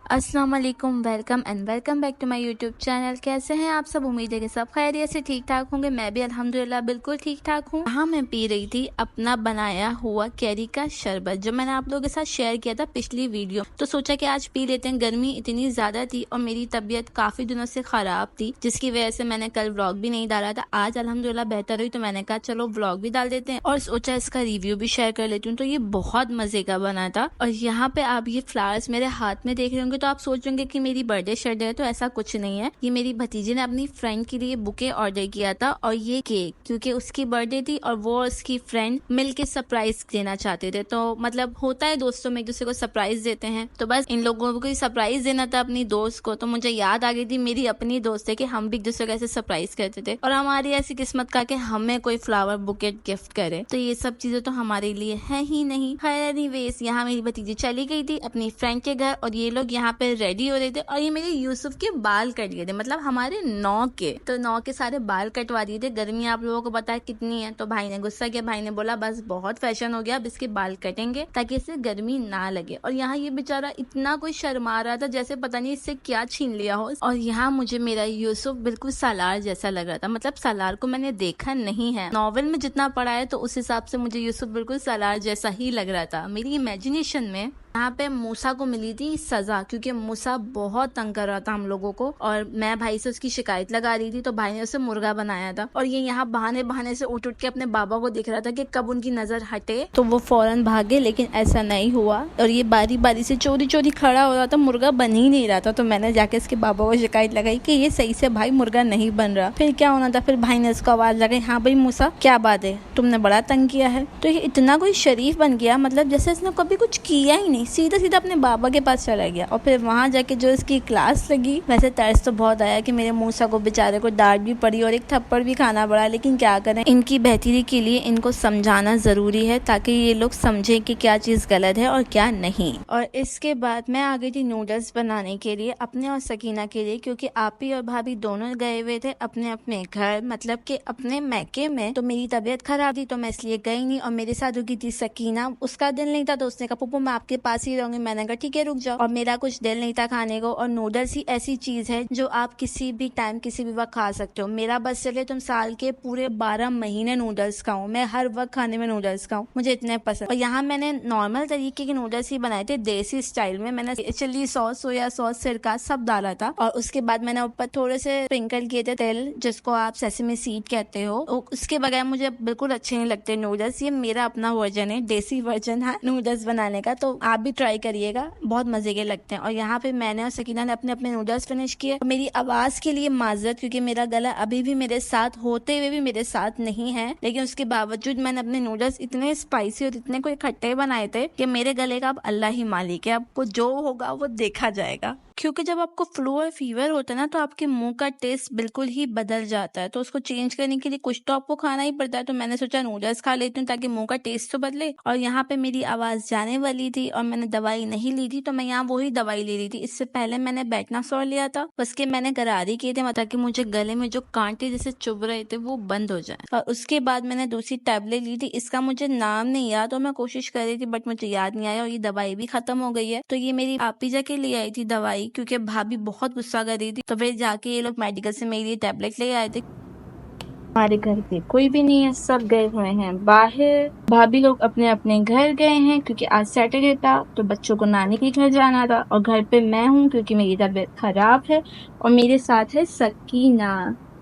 अस्सलाम वालेकुम, welcome and welcome back to my YouTube channel. कैसे हैं आप सब? उम्मीद है कि सब खैरियत से ठीक ठाक होंगे। मैं भी अल्हम्दुलिल्लाह बिल्कुल ठीक ठाक हूँ। हाँ, मैं पी रही थी अपना बनाया हुआ कैरी का शरबत, जो मैंने आप लोगों के साथ शेयर किया था पिछली वीडियो। तो सोचा कि आज पी लेते हैं। गर्मी इतनी ज्यादा थी और मेरी तबीयत काफी दिनों से खराब थी, जिसकी वजह से मैंने कल व्लॉग भी नहीं डाला था। आज अल्हम्दुलिल्लाह बेहतर हुई तो मैंने कहा चलो व्लॉग भी डाल देते हैं और सोचा इसका रिव्यू भी शेयर कर लेती हूँ। तो ये बहुत मजे का बना था। और यहाँ पे आप ये फ्लावर्स मेरे हाथ में देख रहे होंगे तो आप सोच रहे कि मेरी बर्थडे शर्ट है, तो ऐसा कुछ नहीं है। ये मेरी भतीजी ने अपनी फ्रेंड के लिए बुके ऑर्डर किया था और ये केक, क्योंकि उसकी बर्थडे थी और वो उसकी फ्रेंड मिलके सरप्राइज देना चाहते थे। तो मतलब होता है दोस्तों में एक दूसरे को सरप्राइज देते हैं, तो बस इन लोगों को सरप्राइज देना था अपनी दोस्त को। तो मुझे याद आ गई थी मेरी अपनी दोस्त है कि हम भी एक दूसरे को ऐसे सरप्राइज करते थे और हमारी ऐसी किस्मत का कि हमें कोई फ्लावर बुकेट गिफ्ट करे। तो ये सब चीजें तो हमारे लिए है ही नहीं। खैर एनीवेज, यहाँ मेरी भतीजी चली गई थी अपनी फ्रेंड के घर और ये लोग यहाँ पे रेडी हो रहे थे और ये मेरे यूसुफ के बाल कट लिए थे, मतलब हमारे नौ के। तो नौ के सारे बाल कटवा दिए थे। गर्मी आप लोगों को पता है कितनी है, तो भाई ने गुस्सा किया। भाई ने बोला बस बहुत फैशन हो गया, अब इसके बाल कटेंगे ताकि इससे गर्मी ना लगे। और यहाँ ये बेचारा इतना कोई शर्मा रहा था जैसे पता नहीं इससे क्या छीन लिया हो। और यहाँ मुझे मेरा यूसुफ बिल्कुल सालार जैसा लग रहा था। मतलब सालार को मैंने देखा नहीं है, नॉवेल में जितना पढ़ा है तो उस हिसाब से मुझे यूसुफ बिल्कुल सालार जैसा ही लग रहा था मेरी इमेजिनेशन में। यहाँ पे मूसा को मिली थी सजा, क्योंकि मूसा बहुत तंग कर रहा था हम लोगों को और मैं भाई से उसकी शिकायत लगा रही थी। तो भाई ने उसे मुर्गा बनाया था और ये यहाँ बहाने बहाने से उठ के अपने बाबा को दिख रहा था कि कब उनकी नजर हटे तो वो फौरन भागे, लेकिन ऐसा नहीं हुआ और ये बारी बारी से चोरी चोरी खड़ा हो रहा था, मुर्गा बन ही नहीं रहा था। तो मैंने जाके इसके बाबा को शिकायत लगाई कि ये सही से भाई मुर्गा नहीं बन रहा। फिर क्या होना था, फिर भाई ने उसको आवाज लगाई, हाँ भाई मूसा क्या बात है, तुमने बड़ा तंग किया है। तो ये इतना कोई शरीफ बन गया, मतलब जैसे इसने कभी कुछ किया ही नहीं, सीधा सीधा अपने बाबा के पास चला गया। और फिर वहाँ जाके जो इसकी क्लास लगी, वैसे तरस तो बहुत आया कि मेरे मूसा को बेचारे को डांट भी पड़ी और एक थप्पड़ भी खाना पड़ा, लेकिन क्या करें, इनकी बेहतरी के लिए इनको समझाना जरूरी है ताकि ये लोग समझे कि क्या चीज गलत है और क्या नहीं। और इसके बाद मैं आ गई थी नूडल्स बनाने के लिए अपने और सकीना के लिए, क्योंकि आपी और भाभी दोनों गए हुए थे अपने अपने घर, मतलब कि अपने मैके में। तो मेरी तबीयत खराब थी तो मैं इसलिए गई नहीं और मेरे साथ रुकी थी सकीना। उसका दिल नहीं था तो उसने कहा पप्पू मैं आपके पास ही रहूंगी। मैंने कहा ठीक है रुक जाओ। और मेरा कुछ दिल नहीं था खाने को, और नूडल्स ही ऐसी चीज है जो आप किसी भी टाइम किसी भी वक्त खा सकते हो। मेरा बस चले तुम साल के पूरे 12 महीने नूडल्स खाऊं, मैं हर वक्त खाने में नूडल्स खाऊं, मुझे इतने पसंद। और यहाँ मैंने नॉर्मल तरीके के नूडल्स ही बनाए थे, देसी स्टाइल में। मैंने चिली सॉस, सोया सॉस, सिरका सब डाला था और उसके बाद मैंने ऊपर थोड़े से स्प्रिंकल किए थे तेल, जिसको आप सेसमी सीड कहते हो। उसके बगैर मुझे बिल्कुल अच्छे नहीं लगते नूडल्स। ये मेरा अपना वर्जन है, देसी वर्जन है नूडल्स बनाने का, तो आप भी ट्राई करिएगा, बहुत मजे के लगते हैं। और यहाँ पे मैंने और सकीना ने अपने अपने नूडल्स फिनिश किए। मेरी आवाज के लिए माजरत, क्योंकि मेरा गला अभी भी मेरे साथ होते हुए भी मेरे साथ नहीं है, लेकिन उसके बावजूद मैंने अपने नूडल्स इतने स्पाइसी और इतने कोई खट्टे बनाए थे कि मेरे गले का अब अल्लाह ही मालिक है, आपको जो होगा वो देखा जाएगा। क्योंकि जब आपको फ्लू और फीवर होता है ना तो आपके मुंह का टेस्ट बिल्कुल ही बदल जाता है, तो उसको चेंज करने के लिए कुछ तो आपको खाना ही पड़ता है। तो मैंने सोचा नूडल्स खा लेती हूँ ताकि मुंह का टेस्ट तो बदले। और यहाँ पे मेरी आवाज जाने वाली थी और मैंने दवाई नहीं ली थी, तो मैं यहाँ वही दवाई ले रही थी। इससे पहले मैंने बेटनासोल लिया था, उसके मैंने गरारे किए थे ताकि मुझे गले में जो कांटे जैसे चुभ रहे थे वो बंद हो जाए। और उसके बाद मैंने दूसरी टैबलेट ली थी, इसका मुझे नाम नहीं याद और मैं कोशिश कर रही थी बट मुझे याद नहीं आया, और ये दवाई भी खत्म हो गई है। तो ये मेरी आपीजा के लिए आई थी दवाई, क्योंकि भाभी बहुत गुस्सा कर रही थी। तो फिर जाके ये लोग मेडिकल से मेरे लिए टैबलेट ले आए थे। हमारे घर पे कोई भी नहीं है, सब गए हुए हैं बाहर। भाभी लोग अपने अपने घर गए हैं क्योंकि आज सैटरडे था, तो बच्चों को नानी के घर जाना था। और घर पे मैं हूँ क्योंकि मेरी तबीयत खराब है और मेरे साथ है सकीना।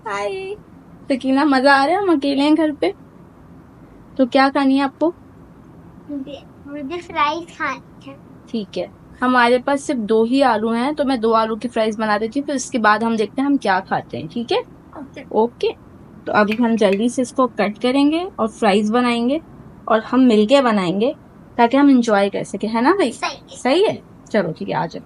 हाय सकीना, मजा आ रहा है? हम अकेले हैं घर पे। तो क्या खानी है आपको? मुझे फ्राइज खानी है। ठीक है, हमारे पास सिर्फ 2 ही आलू हैं, तो मैं 2 आलू की फ्राइज बना देती हूँ, फिर उसके बाद हम देखते हैं हम क्या खाते हैं। ठीक है ओके। तो अभी हम जल्दी से इसको कट करेंगे और फ्राइज बनाएंगे और हम मिलके बनाएंगे ताकि हम इंजॉय कर सके, है ना भाई? सही सही है, चलो ठीक है आ जाओ।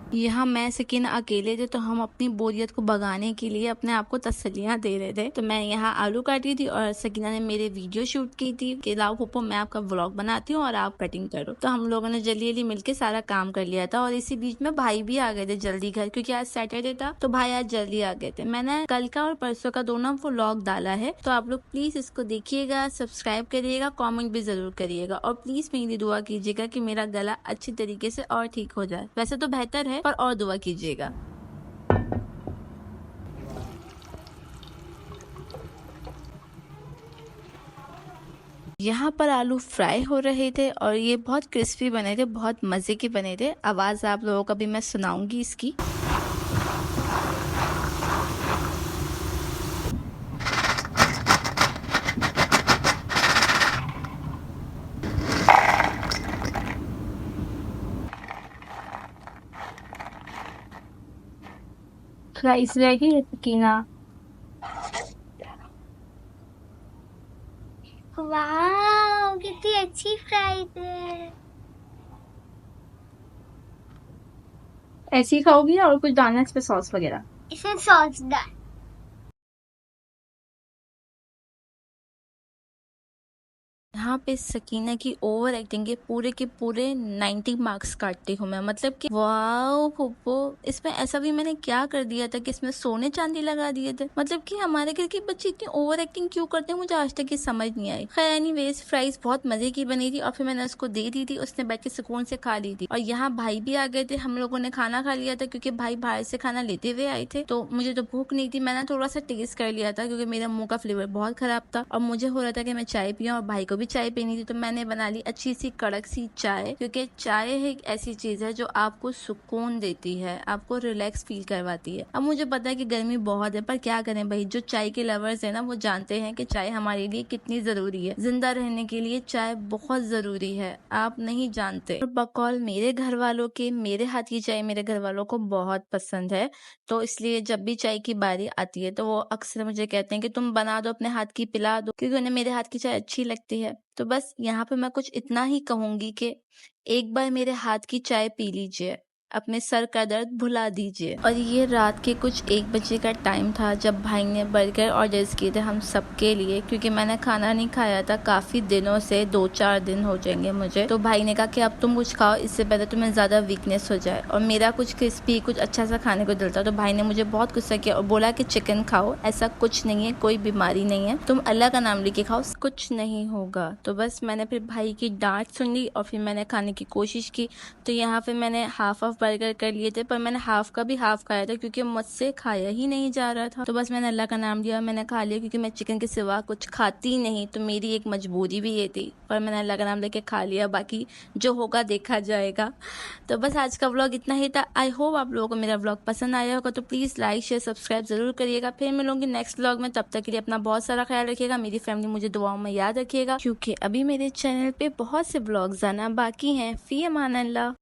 यहाँ मैं सकीना अकेले थे, तो हम अपनी बोरियत को भगाने के लिए अपने आप को तसल्लियाँ दे रहे थे। तो मैं यहाँ आलू काटी थी और सकीना ने मेरे वीडियो शूट की थी कि लाओ पप्पो मैं आपका व्लॉग बनाती हूँ और आप कटिंग करो। तो हम लोगों ने जल्दी जल्दी मिलके सारा काम कर लिया था और इसी बीच में भाई भी आ गए थे जल्दी घर, क्योंकि आज सैटरडे था तो भाई आज जल्दी आ गए थे। मैंने कल का और परसों का दोनों व्लॉग डाला है, तो आप लोग प्लीज इसको देखिएगा, सब्सक्राइब करिएगा, कॉमेंट भी जरूर करिएगा और प्लीज मेरी दुआ कीजिएगा कि मेरा गला अच्छी तरीके से और ठीक हो जाए। वैसे तो बेहतर है पर और दुआ कीजिएगा। यहाँ पर आलू फ्राई हो रहे थे और ये बहुत क्रिस्पी बने थे, बहुत मजे के बने थे। आवाज आप लोगों को भी मैं सुनाऊंगी इसकी। फ्राइज रेडी है सकीना। वाह कितनी अच्छी फ्राइज है। ऐसी खाओगी और कुछ डालना इस पे सॉस वगैरह? इसमें सॉस डाल। यहाँ पे सकीना की ओवर एक्टिंग के पूरे 90 मार्क्स काटती हूँ मैं। मतलब कि वाओ फुप्पो, इसमें ऐसा भी मैंने क्या कर दिया था कि इसमें सोने चांदी लगा दिए थे। मतलब कि हमारे घर के बच्चे इतनी ओवर एक्टिंग क्यों करते हैं, मुझे आज तक ये समझ नहीं आई। खैर एनीवेज फ्राइज बहुत मजे की बनी थी और फिर मैंने उसको दे दी थी, उसने बैठ के सुकून से खा ली थी। और यहाँ भाई भी आ गए थे, हम लोगों ने खाना खा लिया था क्योंकि भाई बाहर से खाना लेते हुए आए थे। तो मुझे तो भूख नहीं थी, मैंने थोड़ा सा टेस्ट कर लिया था क्योंकि मेरा मुंह का फ्लेवर बहुत खराब था और मुझे हो रहा था कि मैं चाय पीऊं और भाई को भी चाय पीनी थी। तो मैंने बना ली अच्छी सी कड़क सी चाय, क्योंकि चाय एक ऐसी चीज है जो आपको सुकून देती है, आपको रिलैक्स फील करवाती है। अब मुझे पता है कि गर्मी बहुत है पर क्या करें भाई, जो चाय के लवर्स है ना वो जानते हैं कि चाय हमारे लिए कितनी जरूरी है। जिंदा रहने के लिए चाय बहुत जरूरी है, आप नहीं जानते। और बकौल मेरे घर वालों के, मेरे हाथ की चाय मेरे घर वालों को बहुत पसंद है। तो इसलिए जब भी चाय की बारी आती है तो वो अक्सर मुझे कहते हैं कि तुम बना दो, अपने हाथ की पिला दो, क्योंकि उन्हें मेरे हाथ की चाय अच्छी लगती है। तो बस यहाँ पे मैं कुछ इतना ही कहूंगी कि एक बार मेरे हाथ की चाय पी लीजिए, अपने सर का दर्द भुला दीजिए। और ये रात के कुछ 1 बजे का टाइम था जब भाई ने बर्गर ऑर्डर्स किए थे हम सबके लिए, क्योंकि मैंने खाना नहीं खाया था काफी दिनों से, 2-4 दिन हो जाएंगे मुझे। तो भाई ने कहा कि अब तुम कुछ खाओ, इससे पहले तुम्हें ज्यादा वीकनेस हो जाए। और मेरा कुछ क्रिस्पी कुछ अच्छा सा खाने को दिल था, तो भाई ने मुझे बहुत गुस्सा किया और बोला कि चिकन खाओ, ऐसा कुछ नहीं है, कोई बीमारी नहीं है, तुम अल्लाह का नाम लेके खाओ, कुछ नहीं होगा। तो बस मैंने फिर भाई की डांट सुन ली और फिर मैंने खाने की कोशिश की। तो यहाँ पे मैंने हाफ बर्गर कर लिए थे, पर मैंने हाफ का भी हाफ खाया था क्योंकि मुझसे खाया ही नहीं जा रहा था। तो बस मैंने अल्लाह का नाम लिया, मैंने खा लिया, क्योंकि मैं चिकन के सिवा कुछ खाती नहीं, तो मेरी एक मजबूरी भी ये थी। पर मैंने अल्लाह का नाम लेके खा लिया, बाकी जो होगा देखा जाएगा। तो बस आज का व्लॉग इतना ही था। आई होप आप लोगों को मेरा व्लॉग पसंद आया होगा, तो प्लीज लाइक शेयर सब्सक्राइब जरूर करिएगा। फिर मिलूंगी नेक्स्ट व्लॉग में, तब तक के लिए अपना बहुत सारा ख्याल रखिएगा, मेरी फैमिली मुझे दुआओं में याद रखिएगा, क्योंकि अभी मेरे चैनल पे बहुत से व्लॉग्स आना बाकी हैं। फी अमान अल्लाह।